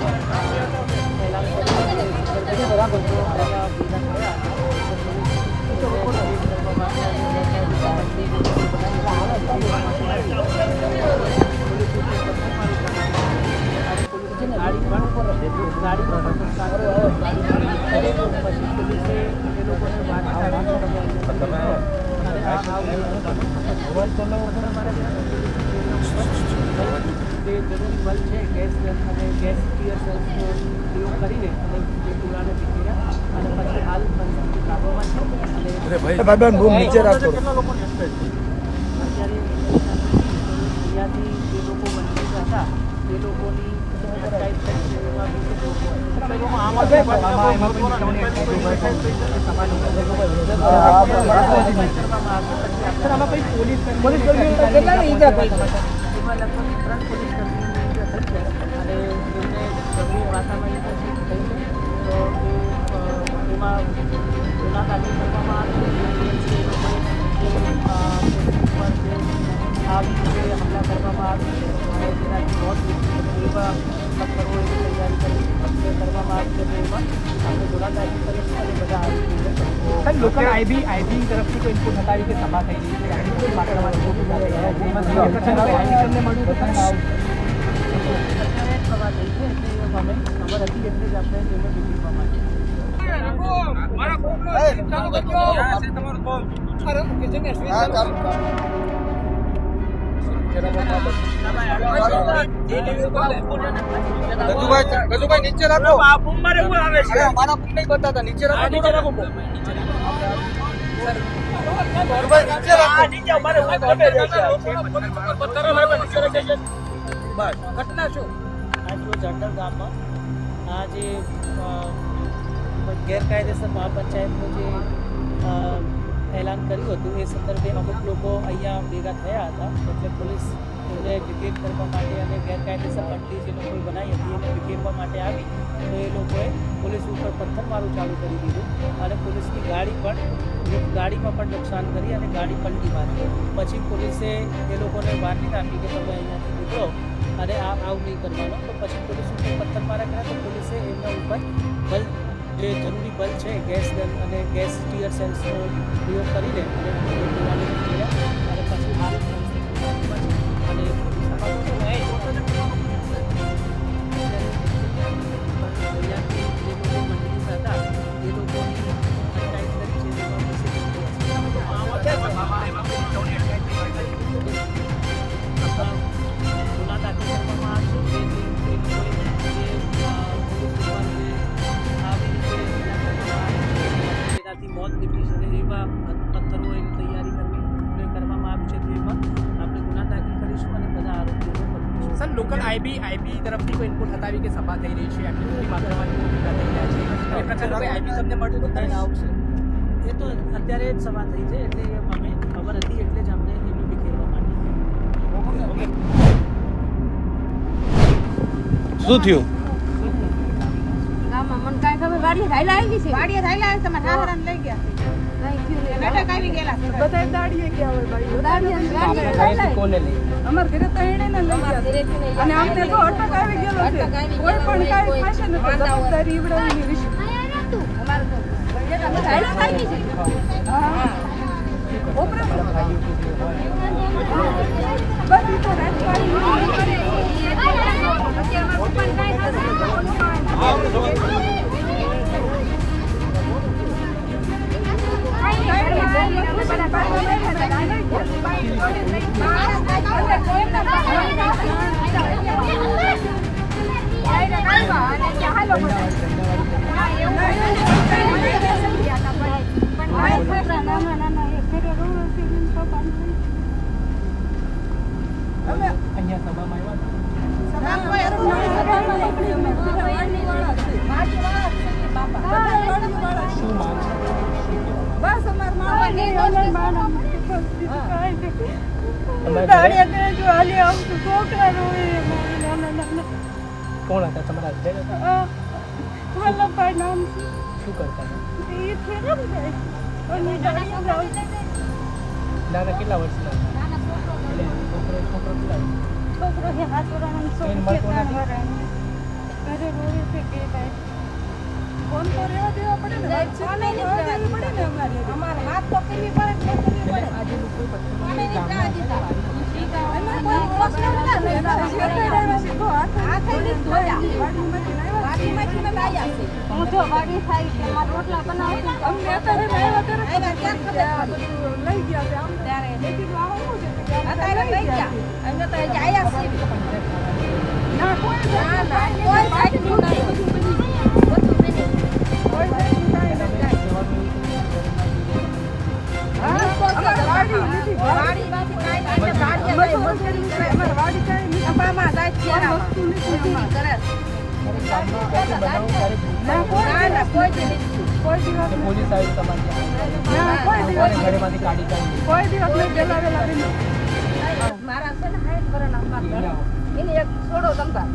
જે જરૂરી બલ છે ગેસ અને ગેસ ક્લિયર સેલ્સનો ઉપયોગ કરીને અને જે પુરાને પીટીયા અને પછી હાલ પરિસ્થિતિ કાબૂમાં છે અને કેટલા લોકોને અટકાય છે અત્યારે અહીંયાથી જે લોકો વંચિત હતા તે લોકોની અટકાયત થઈ છે એમાં 20 લોકો આમ આદમી એમાં લગભગ 3 પોલીસ કર્મીઓની ઈજા થઈ છે અને એમને ગંભીર માથામાં ઈજા થઈ છે તો એમાં ગુના દાખલ કરવામાં આવે છે આવી રીતે હમલા કરવામાં આવે છે અને જેનાથી મોત એવા પથ્થરો એની તૈયારી કરી કરવામાં આવી છે તો એમાં આપણે ગુનાદાખલ કરીશું અને બધા આવી રીતે લોકલ આઈબી તરફથી કોઈ ઇનપુટ હતા કે સભા થઈ રહી છે આઈબી માત્રામાં લોકો ભેગા થઈ રહ્યા છે એમાં પ્રકારનું કોઈ આઈબી મળ્યું તો તમે આવો સભા થઈ છે એટલે અમે ખબર હતી એટલે જ આપણે એમને વિકલ્પવા માટે ગજુભાઈ નીચે રાખો મારે કોણ આવે છે મારા પુન નહીં બતાતા નીચે રાખો નીચે રાખો નીચે રાખો નીચે અમારે ગમે છે બસ ઘટના શું આજ રોજ અંડર ગામમાં આ જે ગેરકાયદેસર મહાપંચાયતનું જે એલાન કર્યું હતું એ સંદર્ભે અમુક લોકો અહીંયા ભેગા થયા હતા એટલે પોલીસ એમને વિકેટ કરવા માટે અને ગેરકાયદેસર પટ્ટી જે લોકોએ બનાવી હતી એને વિકેટવા માટે આવી તો એ લોકોએ પોલીસ ઉપર પથ્થરમારું ચાલુ કરી દીધું અને પોલીસની ગાડીમાં પણ નુકસાન કરી અને ગાડી પલટી મારી પછી પોલીસે એ લોકોને વાર્નિંગ આપી કે તમે અહીંયાથી નીકળો અને આવું નહીં કરવાનો તો પછી પોલીસ ઉપર પથ્થરમારા કર્યા તો પોલીસે એમના ઉપર બલ જે જરૂરી બલ છે ગેસ ગન અને ગેસ ટીયર સેલ્સનો પ્રયોગ કરીને અને પછી અને મોત નીકળી શકે એવા પથ્થરો એની તૈયારી કરવામાં આવી છે તો એમાં આપણે ગુના દાખલ કરીશું અને બધા આરોપીઓને પકડીશું. સર લોકલ આઈબી તરફથી કોઈ ઇનપુટ હતા કે સભા થઈ રહી છે આટલી મોટી માત્રામાં લોકો ભેગા થઈ રહ્યા છે એ પ્રકારનું કોઈ આઈબી તમને મળ્યું તો થઈને આવશે એ તો અત્યારે જ સભા થઈ છે એટલે અમે ખબર હતી એટલે જ અમને એમને વિખેરવા માટે શું થયું ગામમાં મને કાંઈ ખબર વાડીએ થાયલા આવી છે વાડીએ થાયલા આવે તમારે હારાને લઈ ગયા બેઠક આવી ગયેલા બધા દાડીએ ગયા હોય દાડીએ કોને લઈ અમાર ઘરે તો એને ને લઈ ગયા અને આમને તો અટક આવી ગયેલો છે કોઈ પણ કાઈ થશે ને તો જવાબદારી ઈવડાવવાની રહેશે અમાર તો થાયલા આવી છે હા ઓપરેશન બધી તો રાજકારણી કરે અત્યારે મારું પણ કાઈ થશે અહીંયા સભામાં શું માંગ છે બસ અમાર કોણ હતા તમારા હસબન્ડ શું કરતા નાના કેટલા વર્ષના છોકરો ફોન તો રહેવા દેવા પડે ને ફોન નહીં રહેવા દેવી પડે ને અમારે વાત તો કરવી પડે જ કરવી પડે આજે લોકો અને કોઈ પ્રશ્ન નતા ને સીધો હાથ લઈ વાડીમાંથી ન આવ્યા છે હું જો વાડી થાય કે મારા રોટલા બનાવે અમને અત્યારે આવ્યા ત્યારે ક્યાં ખબર લઈ ગયા છે આમ ત્યારે લેતી આવું છે અત્યારે લઈ ગયા અમે તો આયા છે ના કોઈ સાઈડ નું નહીં પોલીસ આવી તમારી ઘરેમાંથી કાઢી કોઈ દિવસ નહીં બોલાવેલા મારા છે ને 60 વર્ષના એને એક છોડો તમતા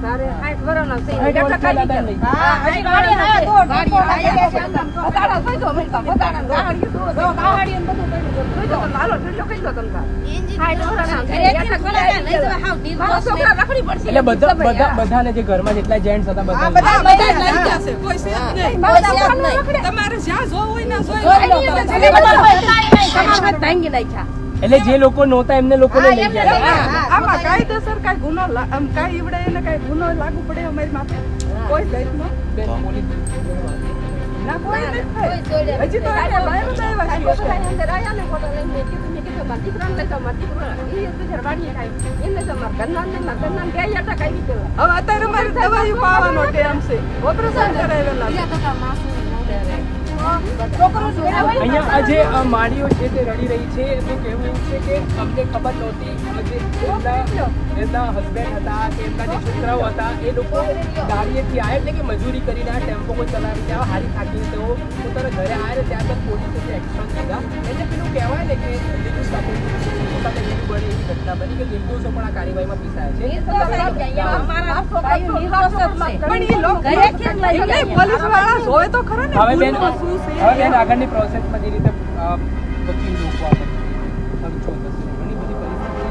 તારે 60 વર્ષના છે. 60 એટલે વર્ષના કાંઈ દાદા નહીં. નહીં. હા, હજી ગાડી આવ્યા તો ગાડી આવ્યા છે. બતાડા જોઈ જો મેં તો બતાડા ગાડી તો ગાડી ને બધું કર્યું છે. જોઈ જો તમે હાલો ઠંડો કરી લો તમે તાર. 60 વર્ષના છે. એટલે મારા છોકરા રખડી પડશે. એટલે બધાને જે ઘરમાં જેટલા જેન્ટ્સ હતા બધા બધા લઈ ગયા છે. કોઈ છે જ નહીં. તમારે જ્યાં જોવું હોય ને તમારે ભાંગી નાખ્યા. એટલે જે લોકો નહોતા એમને લોકોને લઈ ગયા. આમાં કાયદેસર કાંઈ ગુનો કાંઈ ઈવડે એને કાંઈ ગુનો લાગુ પડે અમારી માથે કોઈ જાતનો બેન, પોલીસ ના કોઈ નથી થાય. હજી તો આપણે બહાર જ આવ્યા છીએ. અંદર આયા ને ફોટો લઈને મેં કીધું મારા દીકરાને લઈ જાઓ, મારા દીકરો એ ઘરવાળી થાય એને તો મારા ઘરના બે અટક આવી ગયો. હવે અત્યારે અમારે દવાઈ પાવાનો ટાઈમ છે. ઓપરેશન કરાવેલા છે. અહીંયા આ જે માળીઓ છે તે રડી રહી છે તો કહેવું એવું છે કે અમને ખબર નહોતી જે એમના હસબન્ડ હતા કે એમના જે છોકરાઓ હતા એ લોકો ગાડીએથી આવ્યા એટલે કે મજૂરી કરીને આ ટેમ્પો કોઈ ચલાવીને આ હારી થાકીને તેઓ પોતાના ઘરે આવ્યા ને ત્યારબાદ પોલીસે જે એક્શન લીધા એટલે પેલું કહેવાય ને કે નિર્દોષ સાથે બની એવી ઘટના બની કે નિર્દોષો પણ આ કાર્યવાહીમાં પીસાયા છે. પોલીસ વાળા જોવે તો ખરા ને હવે બેન ભૂલમાં શું છે. હવે બેન આગળની પ્રોસેસમાં જે રીતે વકીલ લોકો આપણે સમજો તો ઘણી બધી પરિસ્થિતિ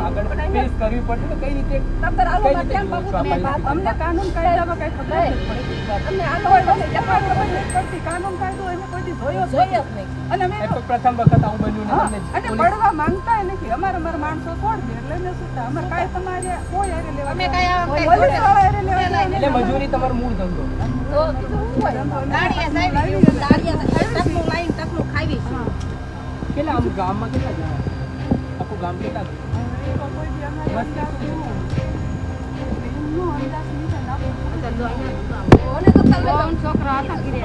આગળ ફેસ કરવી પડશે તો કઈ રીતે અમને કાનૂન કાયદામાં કઈ ખબર નથી પડતી. કાનૂન કાયદો એને કોઈ જોયો જ નહીં. અને અમે પ્રથમ વખત આવું બન્યું હા, ને અને તમને પડવા માંગતા નથી. અમારા માણસો છોડ દે એટલે અમે શું થાય? અમારે કાંઈ તમારે કોઈ હારે લેવા અમે કાંઈ આવા કોઈ કાંઈ પોલીસ વાળા હારે લેવા દેવા એટલે નથી. મજૂરી તમારો મૂળ ધંધો તો શું હોય? તકનું લાઈન તકનું ખાવી છે. કેટલા આમ ગામમાં કેટલા જણા આખું ગામ કેટલા કોઈ બી અમારે અંદાજ નહીં. એમનો અંદાજ નહીં થાય. ઓને તો ત્રણ છોકરા હતા ઘરે.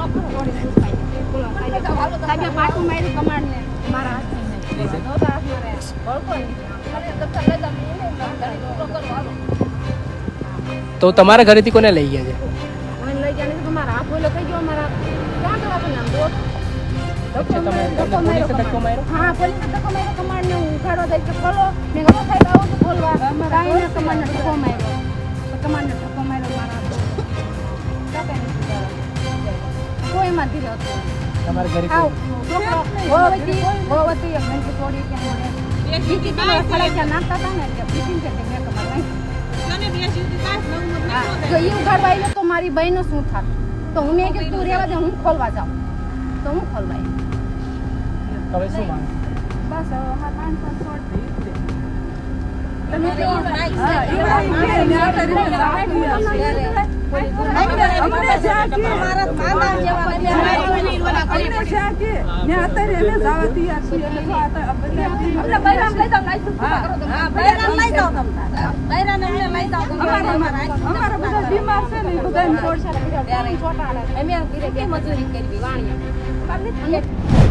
સાહેબે પાટું માર્યું કમાણને મારા હાથમાં નહીં. નહોતા હાથમાં રહ્યા. બળતો નહીં. અરે દફતર લઈ જાઓ, એને કામ કરી દો. રોકડ વાળો. તો તમારા ઘરેથી કોને લઈ ગયા છે મને લઈ જાય ને મારા હાથ બોલો થઈ ગયો મારા ક્યાં જવા પણ આમ દોડ તમને પોલીસે ધક્કો માર્યો હા પોલીસે ધક્કો માર્યો કમાન્ડને હું ઉઘાડો દઈ કે ખોલો મેં કહ્યું સાહેબ આવો તો ખોલવા કાંઈ ના કમાન્ડને ધક્કો માર્યો કમાન્ડને ધક્કો માર્યો મારા કોઈમાં ધીરે હતો તમારા ઘરે આવ કોઈ- હોવતી એક ઘંટી તોડી ક્યાં મળે બીજી પેલા ફળાઈ નાખતા હતા ને એટલે બીજી કે મેં કમાર નહીં તો એ ઉઘાડવા આવ્યો તો મારી બહેનો શું થાત તો હું મેં કીધું તું રહેવા દે હું ખોલવા જાઉં તો હું ખોલવા હવે શું માંગ બસ હવે અમારા માણસો છોડ દે. તમે હા, એ વાત છે. ત્યાં કરીને લાગી હશે. અમને જ્યાં કે અમને જ્યાં કે ત્યાં અત્યારે અમે જવા તૈયાર છીએ. એટલે જો આ બધા અમારા બધા બીમાર છે ને એ બધાને છોડશે. મજૂરી કરવી વાણિયા